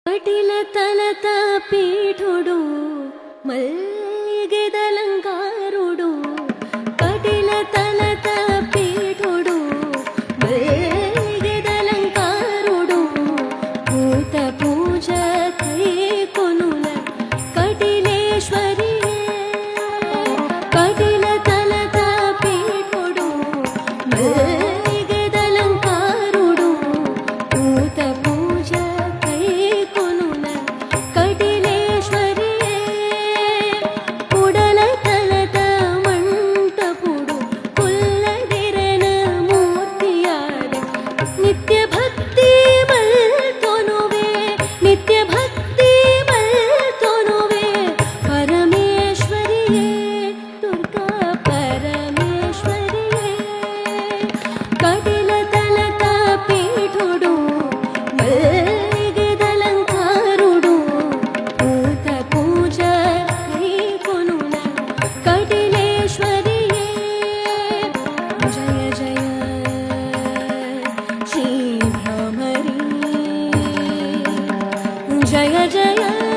కటిల తలత పీఠుడు మల్లిగెదలంకారుడు కటిల తలత పీఠుడు మల్లిగెదలంకారుడు భూత పూజ కై కొనుల కటిలేశ్వరి కటిల తలత పీఠుడు మల్లిగెదలంకారుడు భూత పూజ जय जय